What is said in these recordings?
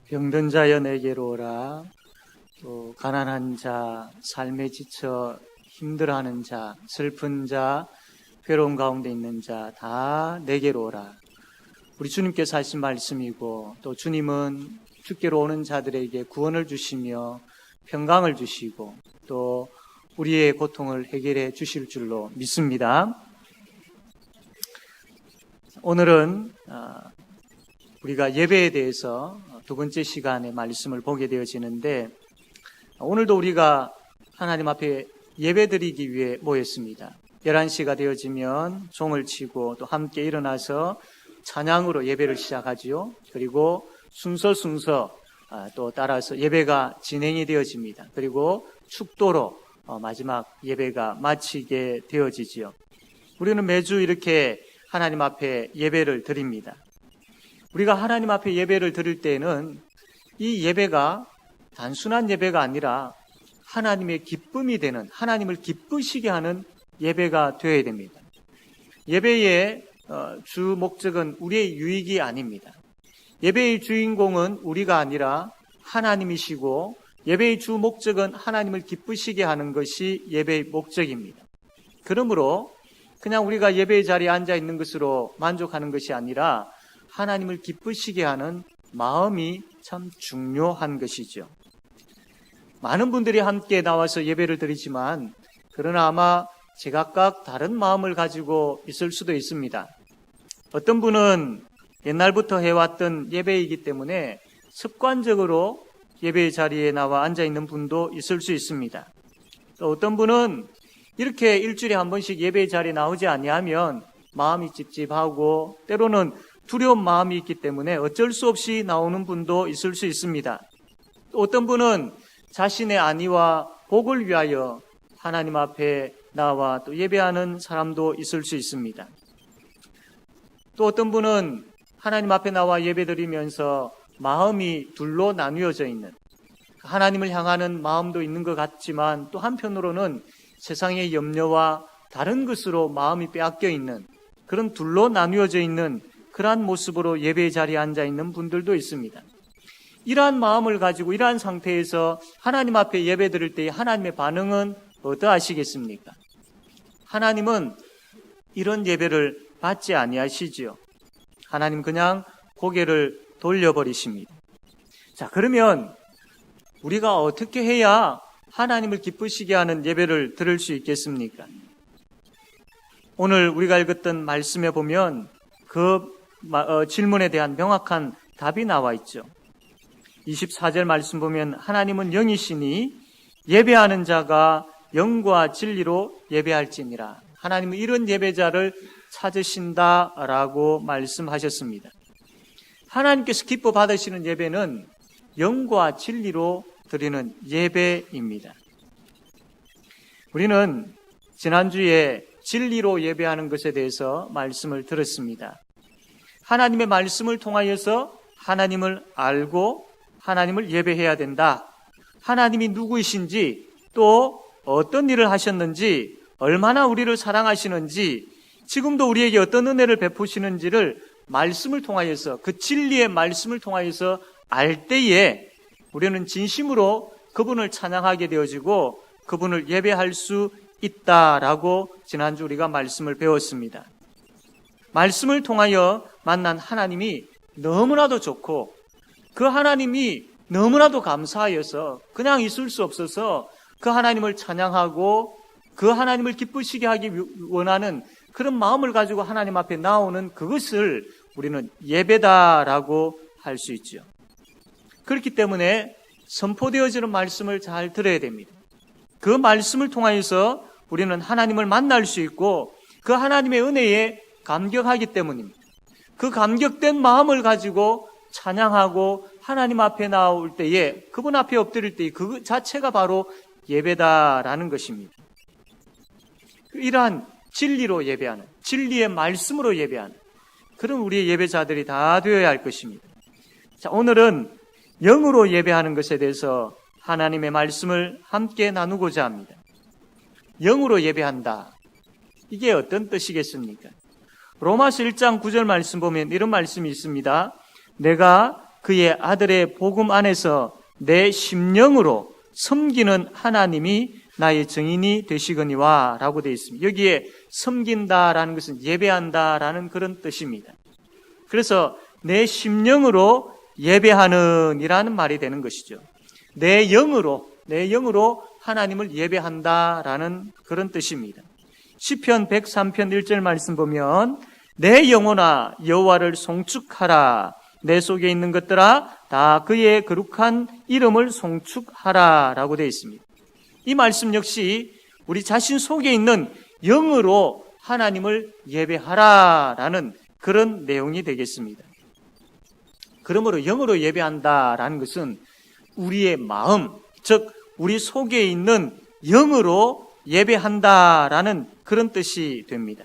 병든 자여 내게로 오라. 또 가난한 자, 삶에 지쳐 힘들어하는 자, 슬픈 자, 괴로운 가운데 있는 자 다 내게로 오라. 우리 주님께서 하신 말씀이고, 또 주님은 주께로 오는 자들에게 구원을 주시며 평강을 주시고 또 우리의 고통을 해결해 주실 줄로 믿습니다. 오늘은 우리가 예배에 대해서 두 번째 시간에 말씀을 보게 되어지는데, 오늘도 우리가 하나님 앞에 예배드리기 위해 모였습니다. 11시가 되어지면 종을 치고 또 함께 일어나서 찬양으로 예배를 시작하지요. 그리고 순서 또 따라서 예배가 진행이 되어집니다. 그리고 축도로 마지막 예배가 마치게 되어지지요. 우리는 매주 이렇게 하나님 앞에 예배를 드립니다. 우리가 하나님 앞에 예배를 드릴 때에는 이 예배가 단순한 예배가 아니라 하나님의 기쁨이 되는, 하나님을 기쁘시게 하는 예배가 되어야 됩니다. 예배의 주 목적은 우리의 유익이 아닙니다. 예배의 주인공은 우리가 아니라 하나님이시고, 예배의 주 목적은 하나님을 기쁘시게 하는 것이 예배의 목적입니다. 그러므로 그냥 우리가 예배의 자리에 앉아 있는 것으로 만족하는 것이 아니라 하나님을 기쁘시게 하는 마음이 참 중요한 것이죠. 많은 분들이 함께 나와서 예배를 드리지만, 그러나 아마 제각각 다른 마음을 가지고 있을 수도 있습니다. 어떤 분은 옛날부터 해왔던 예배이기 때문에 습관적으로 예배의 자리에 나와 앉아 있는 분도 있을 수 있습니다. 또 어떤 분은 이렇게 일주일에 한 번씩 예배의 자리에 나오지 아니하면 마음이 찝찝하고 때로는 두려운 마음이 있기 때문에 어쩔 수 없이 나오는 분도 있을 수 있습니다. 또 어떤 분은 자신의 안위와 복을 위하여 하나님 앞에 나와 또 예배하는 사람도 있을 수 있습니다. 또 어떤 분은 하나님 앞에 나와 예배드리면서 마음이 둘로 나뉘어져 있는, 하나님을 향하는 마음도 있는 것 같지만 또 한편으로는 세상의 염려와 다른 것으로 마음이 빼앗겨 있는, 그런 둘로 나뉘어져 있는 그러한 모습으로 예배의 자리에 앉아 있는 분들도 있습니다. 이러한 마음을 가지고 이러한 상태에서 하나님 앞에 예배 드릴 때 하나님의 반응은 어떠하시겠습니까? 하나님은 이런 예배를 받지 아니하시지요. 하나님 그냥 고개를 돌려버리십니다. 자, 그러면 우리가 어떻게 해야 하나님을 기쁘시게 하는 예배를 드릴 수 있겠습니까? 오늘 우리가 읽었던 말씀에 보면 그 질문에 대한 명확한 답이 나와 있죠. 24절 말씀 보면 하나님은 영이시니 예배하는 자가 영과 진리로 예배할지니라. 하나님은 이런 예배자를 찾으신다라고 말씀하셨습니다. 하나님께서 기뻐 받으시는 예배는 영과 진리로 드리는 예배입니다. 우리는 지난주에 진리로 예배하는 것에 대해서 말씀을 들었습니다. 하나님의 말씀을 통하여서 하나님을 알고 하나님을 예배해야 된다. 하나님이 누구이신지, 또 어떤 일을 하셨는지, 얼마나 우리를 사랑하시는지, 지금도 우리에게 어떤 은혜를 베푸시는지를 말씀을 통하여서, 그 진리의 말씀을 통하여서 알 때에 우리는 진심으로 그분을 찬양하게 되어지고 그분을 예배할 수 있다라고 지난주 우리가 말씀을 배웠습니다. 말씀을 통하여 만난 하나님이 너무나도 좋고 그 하나님이 너무나도 감사하여서 그냥 있을 수 없어서 그 하나님을 찬양하고 그 하나님을 기쁘시게 하기 원하는 그런 마음을 가지고 하나님 앞에 나오는 그것을 우리는 예배다라고 할 수 있죠. 그렇기 때문에 선포되어지는 말씀을 잘 들어야 됩니다. 그 말씀을 통하여서 우리는 하나님을 만날 수 있고 그 하나님의 은혜에 감격하기 때문입니다. 그 감격된 마음을 가지고 찬양하고 하나님 앞에 나올 때에, 그분 앞에 엎드릴 때에 그 자체가 바로 예배다라는 것입니다. 이러한 진리로 예배하는, 진리의 말씀으로 예배하는 그런 우리의 예배자들이 다 되어야 할 것입니다. 자, 오늘은 영으로 예배하는 것에 대해서 하나님의 말씀을 함께 나누고자 합니다. 영으로 예배한다. 이게 어떤 뜻이겠습니까? 로마서 1장 9절 말씀 보면 이런 말씀이 있습니다. 내가 그의 아들의 복음 안에서 내 심령으로 섬기는 하나님이 나의 증인이 되시거니와 라고 되어 있습니다. 여기에 섬긴다라는 것은 예배한다라는 그런 뜻입니다. 그래서 내 심령으로 예배하는 이라는 말이 되는 것이죠. 내 영으로 하나님을 예배한다라는 그런 뜻입니다. 시편 103편 1절 말씀 보면 내 영혼아 여호와를 송축하라. 내 속에 있는 것들아 다 그의 거룩한 이름을 송축하라 라고 되어 있습니다. 이 말씀 역시 우리 자신 속에 있는 영으로 하나님을 예배하라라는 그런 내용이 되겠습니다. 그러므로 영으로 예배한다라는 것은 우리의 마음, 즉 우리 속에 있는 영으로 예배한다라는 그런 뜻이 됩니다.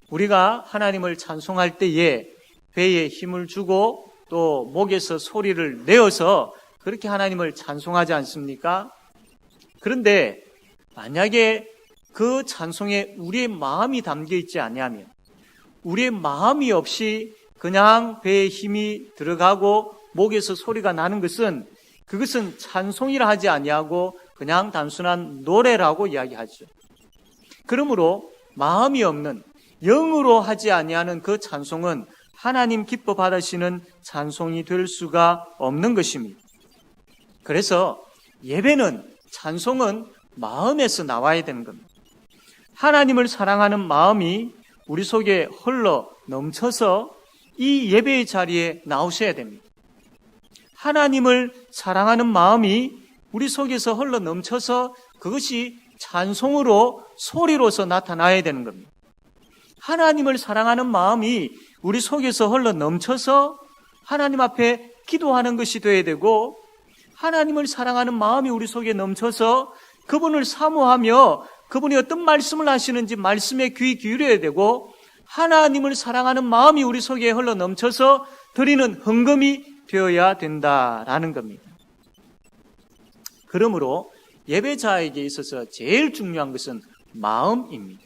우리가 하나님을 찬송할 때에 배에 힘을 주고 또 목에서 소리를 내어서 그렇게 하나님을 찬송하지 않습니까? 그런데 만약에 그 찬송에 우리의 마음이 담겨 있지 아니하면, 우리의 마음이 없이 그냥 배에 힘이 들어가고 목에서 소리가 나는 것은 그것은 찬송이라 하지 아니하고 그냥 단순한 노래라고 이야기하죠. 그러므로 마음이 없는 영으로 하지 아니하는 그 찬송은 하나님 기뻐 받으시는 찬송이 될 수가 없는 것입니다. 그래서 예배는, 찬송은 마음에서 나와야 되는 겁니다. 하나님을 사랑하는 마음이 우리 속에 흘러 넘쳐서 이 예배의 자리에 나오셔야 됩니다. 하나님을 사랑하는 마음이 우리 속에서 흘러 넘쳐서 그것이 찬송으로, 소리로서 나타나야 되는 겁니다. 하나님을 사랑하는 마음이 우리 속에서 흘러 넘쳐서 하나님 앞에 기도하는 것이 되어야 되고, 하나님을 사랑하는 마음이 우리 속에 넘쳐서 그분을 사모하며 그분이 어떤 말씀을 하시는지 말씀에 귀 기울여야 되고, 하나님을 사랑하는 마음이 우리 속에 흘러 넘쳐서 드리는 헌금이 되어야 된다라는 겁니다. 그러므로 예배자에게 있어서 제일 중요한 것은 마음입니다.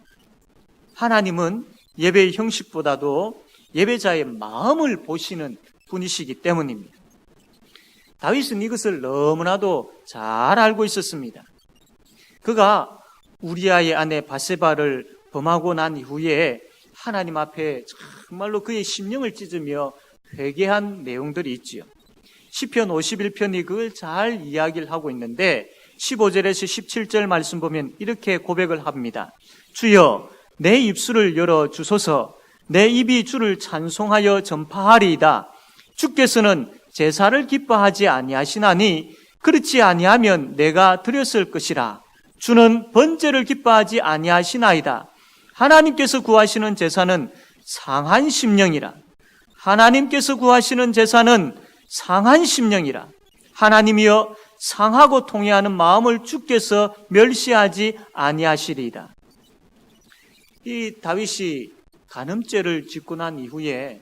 하나님은 예배의 형식보다도 예배자의 마음을 보시는 분이시기 때문입니다. 다윗은 이것을 너무나도 잘 알고 있었습니다. 그가 우리아의 아내 바세바를 범하고 난 이후에 하나님 앞에 정말로 그의 심령을 찢으며 회개한 내용들이 있지요. 시편 51편이 그걸 잘 이야기를 하고 있는데 15절에서 17절 말씀 보면 이렇게 고백을 합니다. 주여 내 입술을 열어 주소서. 내 입이 주를 찬송하여 전파하리이다. 주께서는 제사를 기뻐하지 아니하시나니 그렇지 아니하면 내가 드렸을 것이라. 주는 번제를 기뻐하지 아니하시나이다. 하나님께서 구하시는 제사는 상한 심령이라. 하나님께서 구하시는 제사는 상한 심령이라. 하나님이여 상하고 통회하는 마음을 주께서 멸시하지 아니하시리이다. 이 다윗이 간음죄를 짓고 난 이후에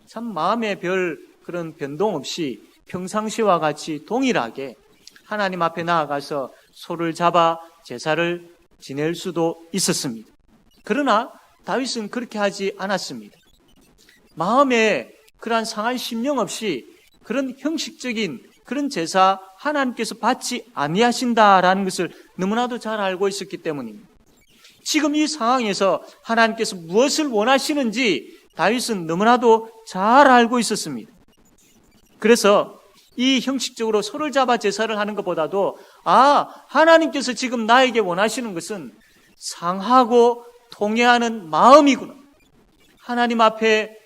참 마음에 별 그런 변동 없이 평상시와 같이 동일하게 하나님 앞에 나아가서 소를 잡아 제사를 지낼 수도 있었습니다. 그러나 다윗은 그렇게 하지 않았습니다. 마음에 그러한 상한 심령 없이 그런 형식적인 그런 제사 하나님께서 받지 아니하신다라는 것을 너무나도 잘 알고 있었기 때문입니다. 지금 이 상황에서 하나님께서 무엇을 원하시는지 다윗은 너무나도 잘 알고 있었습니다. 그래서 이 형식적으로 소를 잡아 제사를 하는 것보다도 하나님께서 지금 나에게 원하시는 것은 상하고 통회하는 마음이구나. 하나님 앞에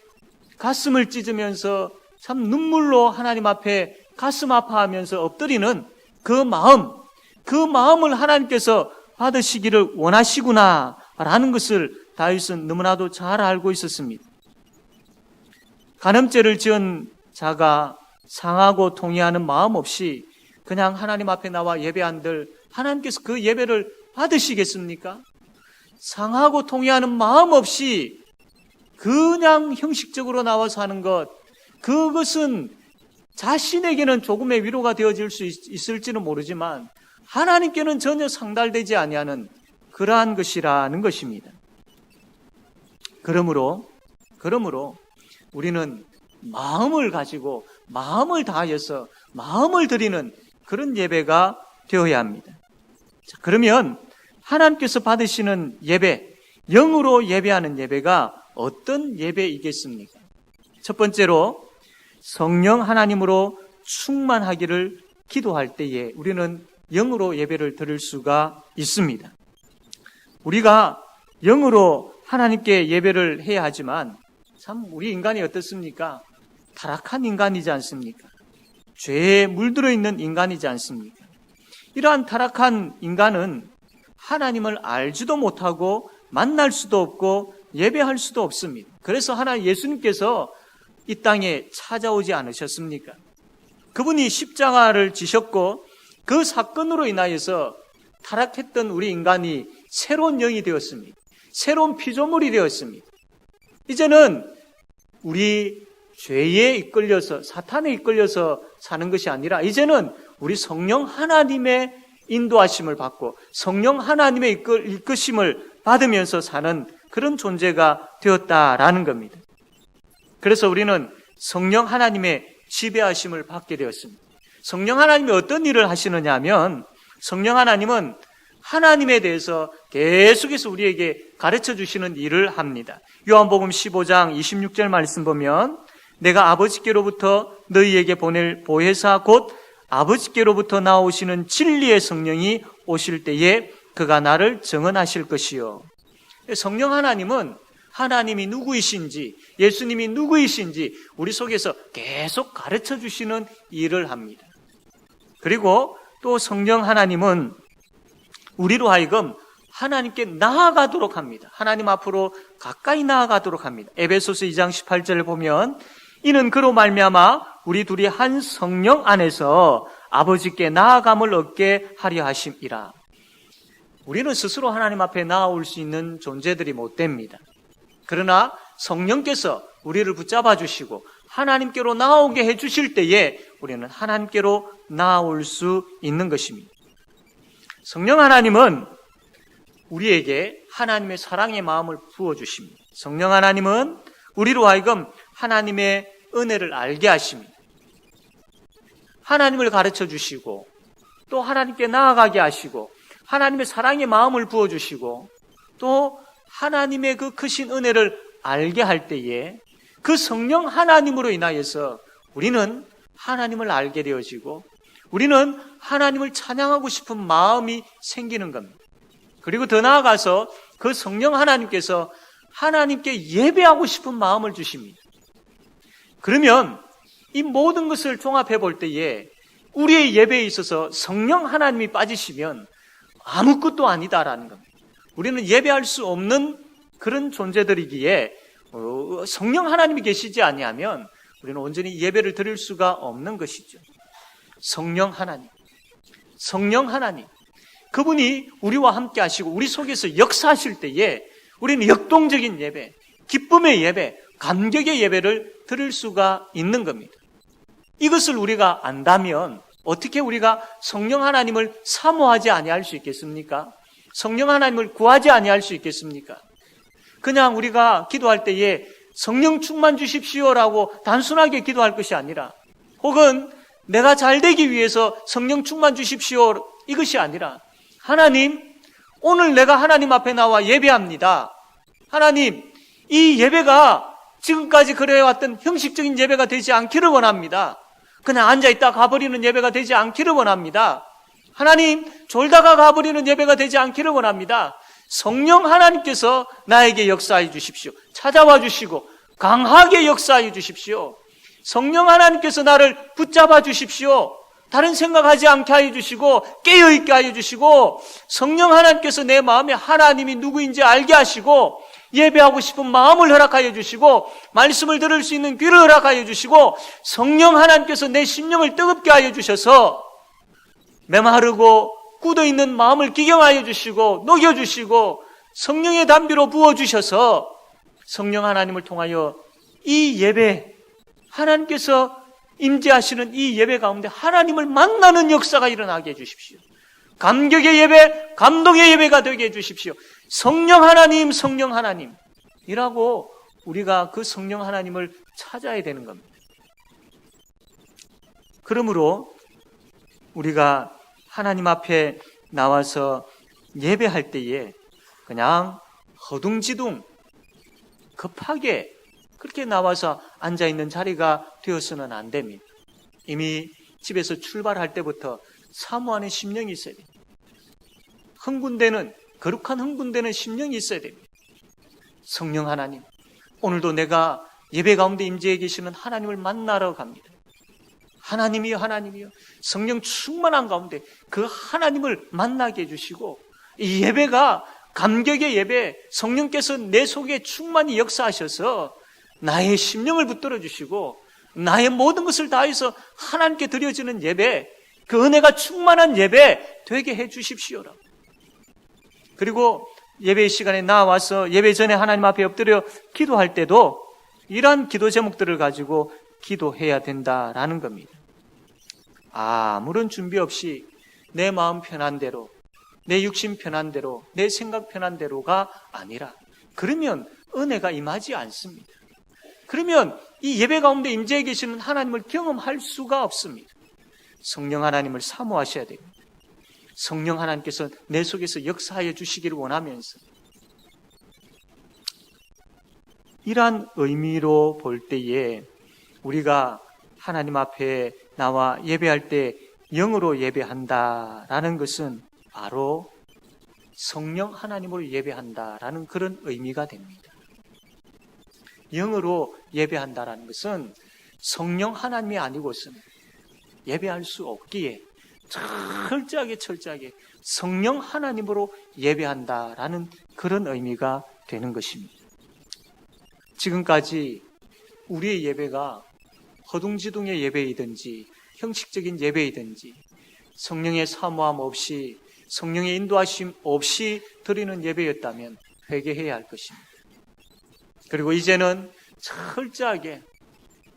가슴을 찢으면서 참 눈물로 하나님 앞에 가슴 아파하면서 엎드리는 그 마음을 하나님께서 받으시기를 원하시구나 라는 것을 다윗은 너무나도 잘 알고 있었습니다. 간음죄를 지은 자가 상하고 통회하는 마음 없이 그냥 하나님 앞에 나와 예배한들 하나님께서 그 예배를 받으시겠습니까? 상하고 통회하는 마음 없이 그냥 형식적으로 나와서 하는 것, 그것은 자신에게는 조금의 위로가 되어질 수 있을지는 모르지만 하나님께는 전혀 상달되지 아니하는 그러한 것이라는 것입니다. 그러므로 우리는 마음을 가지고 마음을 다하여서 마음을 드리는 그런 예배가 되어야 합니다. 자, 그러면 하나님께서 받으시는 예배, 영으로 예배하는 예배가 어떤 예배이겠습니까? 첫 번째로 성령 하나님으로 충만하기를 기도할 때에 우리는 영으로 예배를 드릴 수가 있습니다. 우리가 영으로 하나님께 예배를 해야 하지만 참 우리 인간이 어떻습니까? 타락한 인간이지 않습니까? 죄에 물들어 있는 인간이지 않습니까? 이러한 타락한 인간은 하나님을 알지도 못하고 만날 수도 없고 예배할 수도 없습니다. 그래서 예수님께서 이 땅에 찾아오지 않으셨습니까? 그분이 십자가를 지셨고 그 사건으로 인하여서 타락했던 우리 인간이 새로운 영이 되었습니다. 새로운 피조물이 되었습니다. 이제는 우리 죄에 이끌려서 사탄에 이끌려서 사는 것이 아니라 이제는 우리 성령 하나님의 인도하심을 받고 성령 하나님의 이끄심을 받으면서 사는 그런 존재가 되었다라는 겁니다. 그래서 우리는 성령 하나님의 지배하심을 받게 되었습니다. 성령 하나님이 어떤 일을 하시느냐 하면 성령 하나님은 하나님에 대해서 계속해서 우리에게 가르쳐 주시는 일을 합니다. 요한복음 15장 26절 말씀 보면 내가 아버지께로부터 너희에게 보낼 보혜사 곧 아버지께로부터 나오시는 진리의 성령이 오실 때에 그가 나를 증언하실 것이요. 성령 하나님은 하나님이 누구이신지 예수님이 누구이신지 우리 속에서 계속 가르쳐 주시는 일을 합니다. 그리고 또 성령 하나님은 우리로 하여금 하나님께 나아가도록 합니다. 하나님 앞으로 가까이 나아가도록 합니다. 에베소서 2장 18절을 보면 이는 그로 말미암아 우리 둘이 한 성령 안에서 아버지께 나아감을 얻게 하려 하심이라. 우리는 스스로 하나님 앞에 나아올 수 있는 존재들이 못 됩니다. 그러나 성령께서 우리를 붙잡아 주시고 하나님께로 나아오게 해 주실 때에 우리는 하나님께로 나아올 수 있는 것입니다. 성령 하나님은 우리에게 하나님의 사랑의 마음을 부어주십니다. 성령 하나님은 우리로 하여금 하나님의 은혜를 알게 하십니다. 하나님을 가르쳐 주시고 또 하나님께 나아가게 하시고 하나님의 사랑의 마음을 부어주시고 또 하나님의 그 크신 은혜를 알게 할 때에 그 성령 하나님으로 인하여서 우리는 하나님을 알게 되어지고 우리는 하나님을 찬양하고 싶은 마음이 생기는 겁니다. 그리고 더 나아가서 그 성령 하나님께서 하나님께 예배하고 싶은 마음을 주십니다. 그러면 이 모든 것을 종합해 볼 때에 우리의 예배에 있어서 성령 하나님이 빠지시면 아무것도 아니다라는 겁니다. 우리는 예배할 수 없는 그런 존재들이기에 성령 하나님이 계시지 아니하면 우리는 온전히 예배를 드릴 수가 없는 것이죠. 성령 하나님 그분이 우리와 함께 하시고 우리 속에서 역사하실 때에 우리는 역동적인 예배, 기쁨의 예배, 감격의 예배를 드릴 수가 있는 겁니다. 이것을 우리가 안다면 어떻게 우리가 성령 하나님을 사모하지 아니할 수 있겠습니까? 성령 하나님을 구하지 아니할 수 있겠습니까? 그냥 우리가 기도할 때에 성령 충만 주십시오라고 단순하게 기도할 것이 아니라 혹은 내가 잘 되기 위해서 성령 충만 주십시오 이것이 아니라 하나님 오늘 내가 하나님 앞에 나와 예배합니다. 하나님 이 예배가 지금까지 그래왔던 형식적인 예배가 되지 않기를 원합니다. 그냥 앉아있다 가버리는 예배가 되지 않기를 원합니다. 하나님 졸다가 가버리는 예배가 되지 않기를 원합니다. 성령 하나님께서 나에게 역사해 주십시오. 찾아와 주시고 강하게 역사해 주십시오. 성령 하나님께서 나를 붙잡아 주십시오. 다른 생각하지 않게 하여 주시고 깨어있게 하여 주시고 성령 하나님께서 내 마음에 하나님이 누구인지 알게 하시고 예배하고 싶은 마음을 허락하여 주시고 말씀을 들을 수 있는 귀를 허락하여 주시고 성령 하나님께서 내 심령을 뜨겁게 하여 주셔서 메마르고 굳어있는 마음을 기경하여 주시고 녹여주시고 성령의 담비로 부어주셔서 성령 하나님을 통하여 이 예배 하나님께서 임재하시는 이 예배 가운데 하나님을 만나는 역사가 일어나게 해주십시오. 감격의 예배, 감동의 예배가 되게 해주십시오. 성령 하나님이라고 우리가 그 성령 하나님을 찾아야 되는 겁니다. 그러므로 우리가 하나님 앞에 나와서 예배할 때에 그냥 허둥지둥 급하게 그렇게 나와서 앉아있는 자리가 되어서는 안 됩니다. 이미 집에서 출발할 때부터 사모하는 심령이 있어야 됩니다. 흥분되는, 거룩한 흥분되는 심령이 있어야 됩니다. 성령 하나님, 오늘도 내가 예배 가운데 임재해 계시는 하나님을 만나러 갑니다. 하나님이여, 하나님이여, 성령 충만한 가운데 그 하나님을 만나게 해주시고, 이 예배가 감격의 예배, 성령께서 내 속에 충만히 역사하셔서 나의 심령을 붙들어 주시고 나의 모든 것을 다해서 하나님께 드려지는 예배, 그 은혜가 충만한 예배 되게 해 주십시오라. 그리고 예배 시간에 나와서 예배 전에 하나님 앞에 엎드려 기도할 때도 이러한 기도 제목들을 가지고 기도해야 된다라는 겁니다. 아무런 준비 없이 내 마음 편한 대로, 내 육신 편한 대로, 내 생각 편한 대로가 아니라, 그러면 은혜가 임하지 않습니다. 그러면 이 예배 가운데 임재해 계시는 하나님을 경험할 수가 없습니다. 성령 하나님을 사모하셔야 됩니다. 성령 하나님께서 내 속에서 역사하여 주시기를 원하면서, 이러한 의미로 볼 때에 우리가 하나님 앞에 나와 예배할 때 영으로 예배한다라는 것은 바로 성령 하나님으로 예배한다라는 그런 의미가 됩니다. 영으로 예배한다라는 것은 성령 하나님이 아니고서는 예배할 수 없기에 철저하게 성령 하나님으로 예배한다라는 그런 의미가 되는 것입니다. 지금까지 우리의 예배가 허둥지둥의 예배이든지 형식적인 예배이든지 성령의 사모함 없이, 성령의 인도하심 없이 드리는 예배였다면 회개해야 할 것입니다. 그리고 이제는 철저하게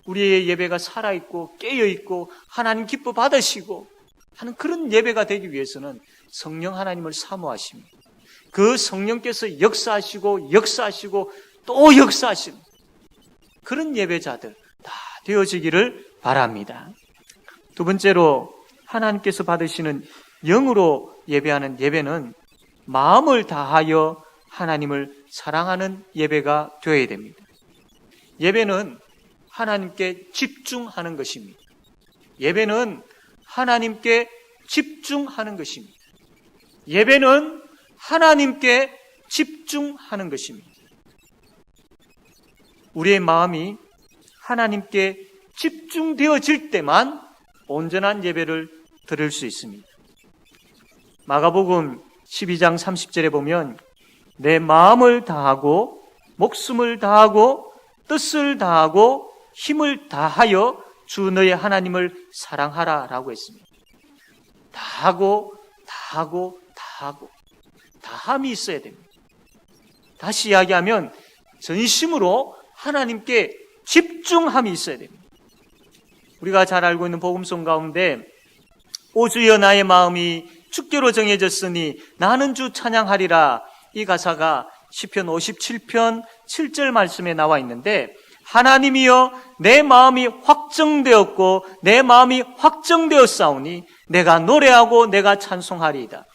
우리의 예배가 살아있고 깨어있고 하나님 기뻐 받으시고 하는 그런 예배가 되기 위해서는 성령 하나님을 사모하십니다. 그 성령께서 역사하시고 또 역사하시는 그런 예배자들 다 되어지기를 바랍니다. 두 번째로, 하나님께서 받으시는 영으로 예배하는 예배는 마음을 다하여 하나님을 사랑하는 예배가 되어야 됩니다. 예배는 하나님께 집중하는 것입니다. 예배는 하나님께 집중하는 것입니다. 예배는 하나님께 집중하는 것입니다. 우리의 마음이 하나님께 집중되어질 때만 온전한 예배를 드릴 수 있습니다. 마가복음 12장 30절에 보면 내 마음을 다하고 목숨을 다하고 뜻을 다하고 힘을 다하여 주 너의 하나님을 사랑하라 라고 했습니다. 다함이 있어야 됩니다. 다시 이야기하면 전심으로 하나님께 집중함이 있어야 됩니다. 우리가 잘 알고 있는 복음송 가운데 오 주여 나의 마음이 주께로 정해졌으니 나는 주 찬양하리라, 이 가사가 시편 57편 7절 말씀에 나와 있는데, 하나님이여 내 마음이 확정되었고 내 마음이 확정되었사오니 내가 노래하고 내가 찬송하리이다.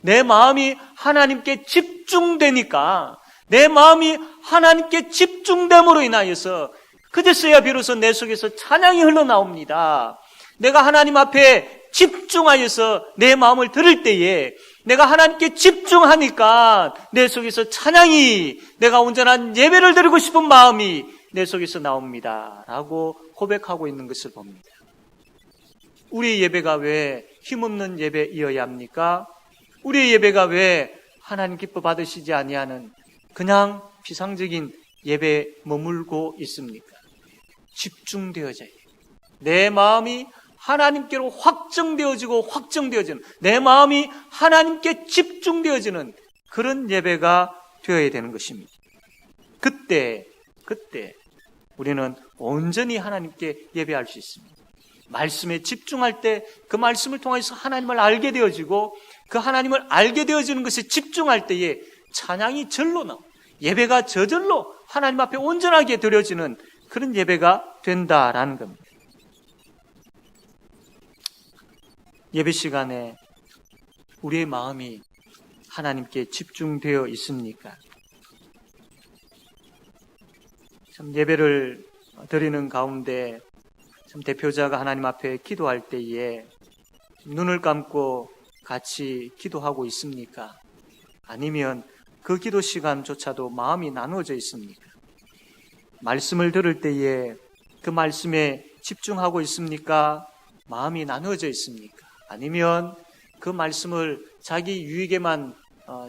내 마음이 하나님께 집중되니까, 내 마음이 하나님께 집중됨으로 인하여서 그제서야 비로소 내 속에서 찬양이 흘러나옵니다. 내가 하나님 앞에 집중하여서 내 마음을 들을 때에 내가 하나님께 집중하니까 내 속에서 찬양이, 내가 온전한 예배를 드리고 싶은 마음이 내 속에서 나옵니다 라고 고백하고 있는 것을 봅니다. 우리의 예배가 왜 힘없는 예배이어야 합니까? 우리의 예배가 왜 하나님 기뻐 받으시지 아니하는 그냥 비상적인 예배에 머물고 있습니까? 집중되어져야 돼요. 내 마음이 하나님께로 확정되어지는, 내 마음이 하나님께 집중되어지는 그런 예배가 되어야 되는 것입니다. 그때 우리는 온전히 하나님께 예배할 수 있습니다. 말씀에 집중할 때 그 말씀을 통해서 하나님을 알게 되어지고, 그 하나님을 알게 되어지는 것에 집중할 때에 찬양이 절로 나옵니다. 예배가 저절로 하나님 앞에 온전하게 드려지는 그런 예배가 된다라는 겁니다. 예배 시간에 우리의 마음이 하나님께 집중되어 있습니까? 참 예배를 드리는 가운데 참 대표자가 하나님 앞에 기도할 때에 눈을 감고 같이 기도하고 있습니까? 아니면 그 기도 시간조차도 마음이 나누어져 있습니까? 말씀을 들을 때에 그 말씀에 집중하고 있습니까? 마음이 나누어져 있습니까? 아니면 그 말씀을 자기 유익에만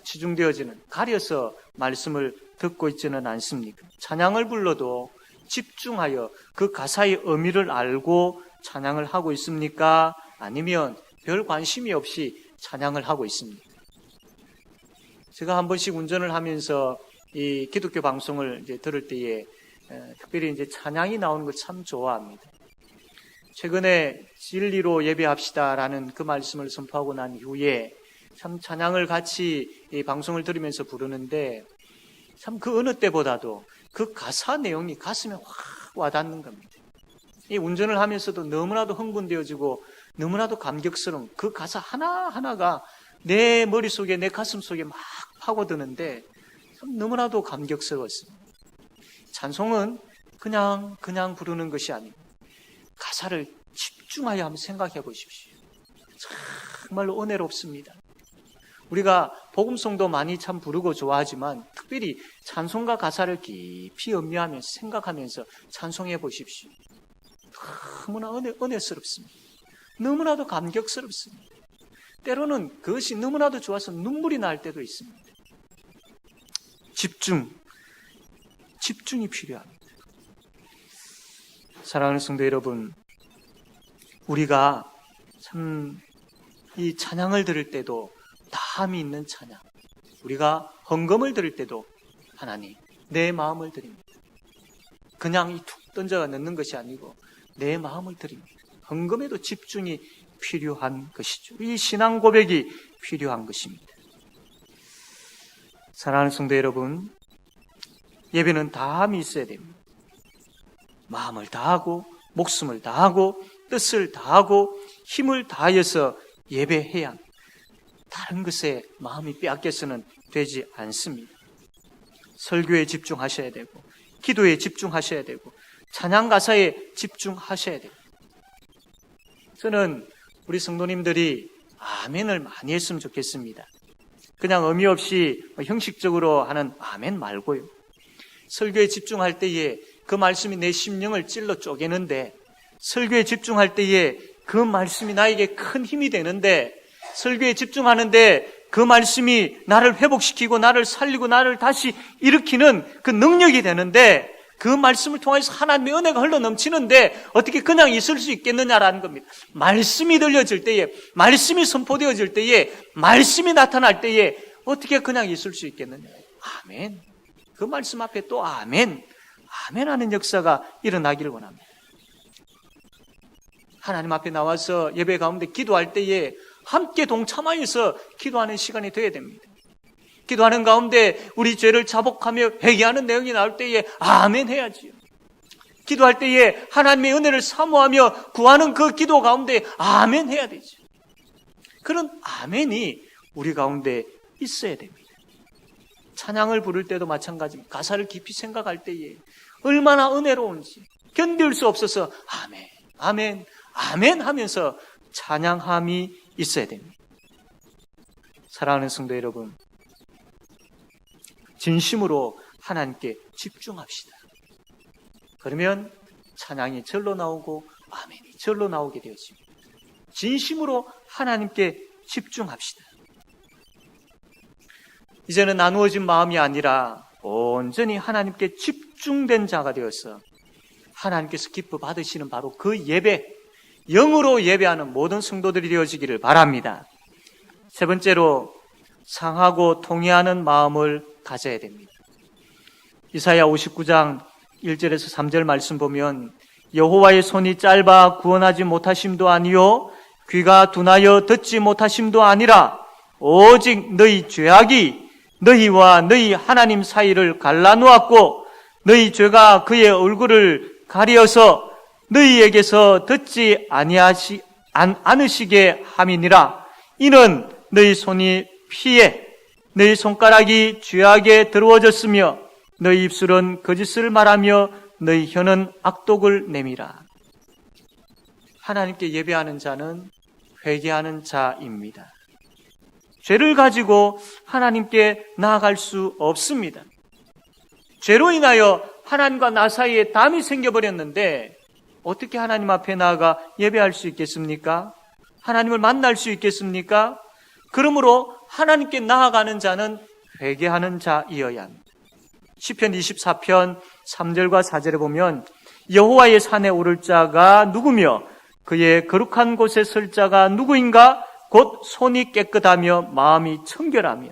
치중되어지는, 가려서 말씀을 듣고 있지는 않습니까? 찬양을 불러도 집중하여 그 가사의 의미를 알고 찬양을 하고 있습니까? 아니면 별 관심이 없이 찬양을 하고 있습니까? 제가 한 번씩 운전을 하면서 이 기독교 방송을 이제 들을 때에 특별히 이제 찬양이 나오는 걸 참 좋아합니다. 최근에 진리로 예배합시다라는 그 말씀을 선포하고 난 이후에 참 찬양을 같이 이 방송을 들으면서 부르는데 참 그 어느 때보다도 그 가사 내용이 가슴에 확 와닿는 겁니다. 이 운전을 하면서도 너무나도 흥분되어지고 너무나도 감격스러운 그 가사 하나하나가 내 머릿속에, 내 가슴 속에 막 파고드는데 참 너무나도 감격스러웠습니다. 찬송은 그냥 부르는 것이 아닙니다. 가사를 집중하여 한번 생각해 보십시오. 정말로 은혜롭습니다. 우리가 복음송도 많이 참 부르고 좋아하지만 특별히 찬송가 가사를 깊이 음미하면서 생각하면서 찬송해 보십시오. 너무나 은혜스럽습니다. 너무나도 감격스럽습니다. 때로는 그것이 너무나도 좋아서 눈물이 날 때도 있습니다. 집중이 필요합니다. 사랑하는 성도 여러분, 우리가 참 이 찬양을 들을 때도 다함이 있는 찬양, 우리가 헌금을 드릴 때도 하나님, 내 마음을 드립니다. 그냥 이 툭 던져 넣는 것이 아니고 내 마음을 드립니다. 헌금에도 집중이 필요한 것이죠. 이 신앙 고백이 필요한 것입니다. 사랑하는 성도 여러분, 예배는 다함이 있어야 됩니다. 마음을 다하고 목숨을 다하고 뜻을 다하고 힘을 다하여서 예배해야 합니다. 다른 것에 마음이 빼앗겨서는 되지 않습니다. 설교에 집중하셔야 되고 기도에 집중하셔야 되고 찬양 가사에 집중하셔야 되고, 저는 우리 성도님들이 아멘을 많이 했으면 좋겠습니다. 그냥 의미 없이 형식적으로 하는 아멘 말고요. 설교에 집중할 때에 그 말씀이 내 심령을 찔러 쪼개는데, 설교에 집중할 때에 그 말씀이 나에게 큰 힘이 되는데, 설교에 집중하는데 그 말씀이 나를 회복시키고 나를 살리고 나를 다시 일으키는 그 능력이 되는데, 그 말씀을 통해서 하나님의 은혜가 흘러넘치는데 어떻게 그냥 있을 수 있겠느냐라는 겁니다. 말씀이 들려질 때에, 말씀이 선포되어질 때에, 말씀이 나타날 때에 어떻게 그냥 있을 수 있겠느냐. 아멘. 그 말씀 앞에 또 아멘 하는 역사가 일어나기를 원합니다. 하나님 앞에 나와서 예배 가운데 기도할 때에 함께 동참하여서 기도하는 시간이 되어야 됩니다. 기도하는 가운데 우리 죄를 자복하며 회개하는 내용이 나올 때에 아멘 해야지요. 기도할 때에 하나님의 은혜를 사모하며 구하는 그 기도 가운데 아멘 해야 되죠. 그런 아멘이 우리 가운데 있어야 됩니다. 찬양을 부를 때도 마찬가지입니다. 가사를 깊이 생각할 때에 얼마나 은혜로운지 견딜 수 없어서 아멘, 아멘, 아멘 하면서 찬양함이 있어야 됩니다. 사랑하는 성도 여러분, 진심으로 하나님께 집중합시다. 그러면 찬양이 절로 나오고 아멘이 절로 나오게 되어집니다. 진심으로 하나님께 집중합시다. 이제는 나누어진 마음이 아니라 온전히 하나님께 집중된 자가 되어서 하나님께서 기뻐 받으시는 바로 그 예배, 영으로 예배하는 모든 성도들이 되어지기를 바랍니다. 세 번째로, 상하고 통회하는 마음을 가져야 됩니다. 이사야 59장 1절에서 3절 말씀 보면, 여호와의 손이 짧아 구원하지 못하심도 아니요 귀가 둔하여 듣지 못하심도 아니라 오직 너희 죄악이 너희와 너희 하나님 사이를 갈라놓았고 너희 죄가 그의 얼굴을 가리어서 너희에게서 듣지 않으시게 함이니라. 이는 너희 손이 피해 너희 손가락이 죄악에 더러워졌으며 너희 입술은 거짓을 말하며 너희 혀는 악독을 내밀어. 하나님께 예배하는 자는 회개하는 자입니다. 죄를 가지고 하나님께 나아갈 수 없습니다. 죄로 인하여 하나님과 나 사이에 담이 생겨버렸는데 어떻게 하나님 앞에 나아가 예배할 수 있겠습니까? 하나님을 만날 수 있겠습니까? 그러므로 하나님께 나아가는 자는 회개하는 자이어야 합니다. 시편 24편 3절과 4절에 보면 여호와의 산에 오를 자가 누구며 그의 거룩한 곳에 설 자가 누구인가? 곧 손이 깨끗하며 마음이 청결하며.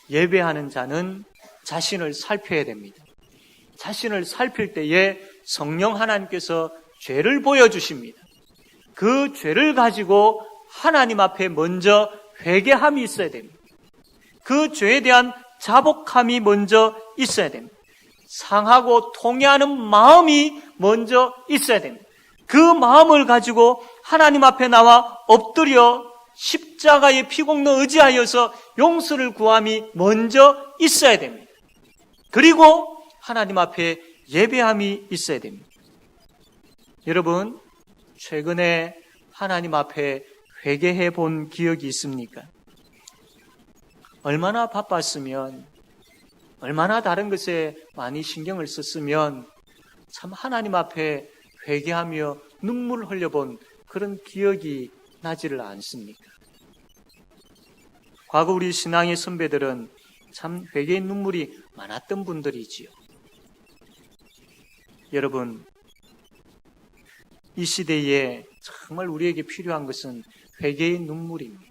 예배하는 자는 자신을 살펴야 됩니다. 자신을 살필 때에 성령 하나님께서 죄를 보여주십니다. 그 죄를 가지고 하나님 앞에 먼저 회개함이 있어야 됩니다. 그 죄에 대한 자복함이 먼저 있어야 됩니다. 상하고 통회하는 마음이 먼저 있어야 됩니다. 그 마음을 가지고 하나님 앞에 나와 엎드려 십자가의 피공로 의지하여서 용서를 구함이 먼저 있어야 됩니다. 그리고 하나님 앞에 예배함이 있어야 됩니다. 여러분, 최근에 하나님 앞에 회개해 본 기억이 있습니까? 얼마나 바빴으면, 얼마나 다른 것에 많이 신경을 썼으면 참 하나님 앞에 회개하며 눈물을 흘려본 그런 기억이 나지를 않습니까? 과거 우리 신앙의 선배들은 참 회개의 눈물이 많았던 분들이지요. 여러분, 이 시대에 정말 우리에게 필요한 것은 회개의 눈물입니다.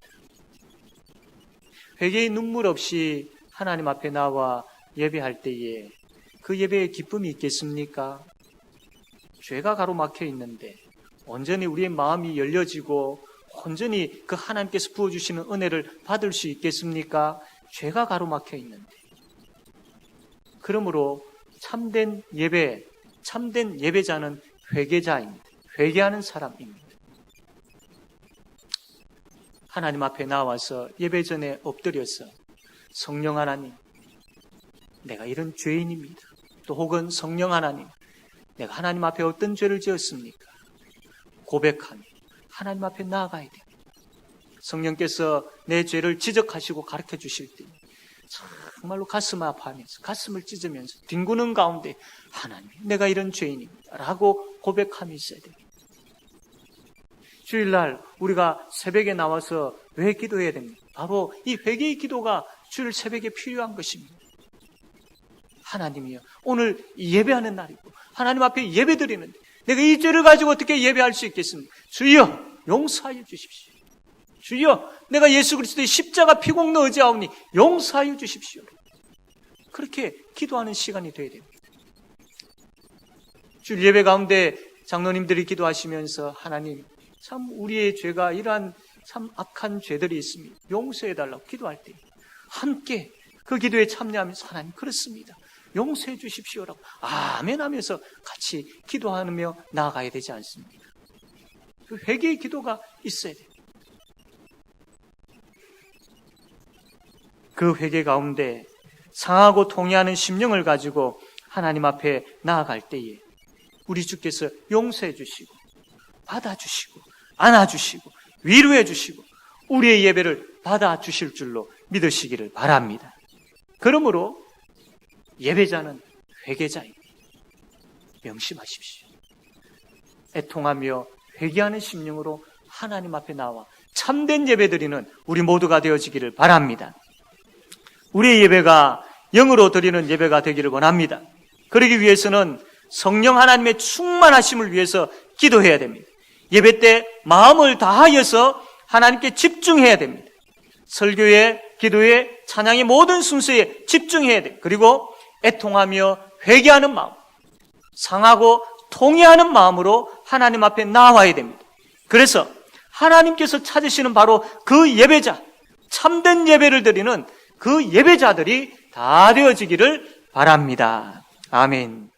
회개의 눈물 없이 하나님 앞에 나와 예배할 때에 그 예배에 기쁨이 있겠습니까? 죄가 가로막혀 있는데 온전히 우리의 마음이 열려지고 온전히 그 하나님께서 부어주시는 은혜를 받을 수 있겠습니까? 죄가 가로막혀 있는데. 그러므로 참된 예배, 참된 예배자는 회개자입니다. 회개하는 사람입니다. 하나님 앞에 나와서 예배 전에 엎드려서 성령 하나님, 내가 이런 죄인입니다. 또 혹은 성령 하나님, 내가 하나님 앞에 어떤 죄를 지었습니까? 고백하며 하나님 앞에 나아가야 됩니다. 성령께서 내 죄를 지적하시고 가르쳐 주실 때 정말로 가슴 아파하면서 가슴을 찢으면서 뒹구는 가운데 하나님, 내가 이런 죄인입니다 라고 고백함이 있어야 됩니다. 주일날 우리가 새벽에 나와서 왜 기도해야 됩니까? 바로 이 회개의 기도가 주일 새벽에 필요한 것입니다. 하나님이여, 오늘 예배하는 날이고 하나님 앞에 예배드리는데 내가 이 죄를 가지고 어떻게 예배할 수 있겠습니까? 주여, 용서하여 주십시오. 주여, 내가 예수 그리스도의 십자가 피공로 의지하오니 용서하여 주십시오. 그렇게 기도하는 시간이 되어야 됩니다. 주일 예배 가운데 장로님들이 기도하시면서 하나님, 참 우리의 죄가 이러한 참 악한 죄들이 있습니다. 용서해달라고 기도할 때 함께 그 기도에 참여하면서 하나님, 그렇습니다, 용서해 주십시오라고 아멘 하면서 같이 기도하며 나아가야 되지 않습니까? 그 회개의 기도가 있어야 돼요. 그 회개 가운데 상하고 통회하는 심령을 가지고 하나님 앞에 나아갈 때에 우리 주께서 용서해 주시고 받아주시고 안아주시고 위로해 주시고 우리의 예배를 받아주실 줄로 믿으시기를 바랍니다. 그러므로 예배자는 회개자입니다. 명심하십시오. 애통하며 회개하는 심령으로 하나님 앞에 나와 참된 예배드리는 우리 모두가 되어지기를 바랍니다. 우리의 예배가 영으로 드리는 예배가 되기를 원합니다. 그러기 위해서는 성령 하나님의 충만하심을 위해서 기도해야 됩니다. 예배 때 마음을 다하여서 하나님께 집중해야 됩니다. 설교에, 기도에, 찬양의 모든 순서에 집중해야 돼요. 그리고 애통하며 회개하는 마음, 상하고 통회하는 마음으로 하나님 앞에 나와야 됩니다. 그래서 하나님께서 찾으시는 바로 그 예배자, 참된 예배를 드리는 그 예배자들이 다 되어지기를 바랍니다. 아멘.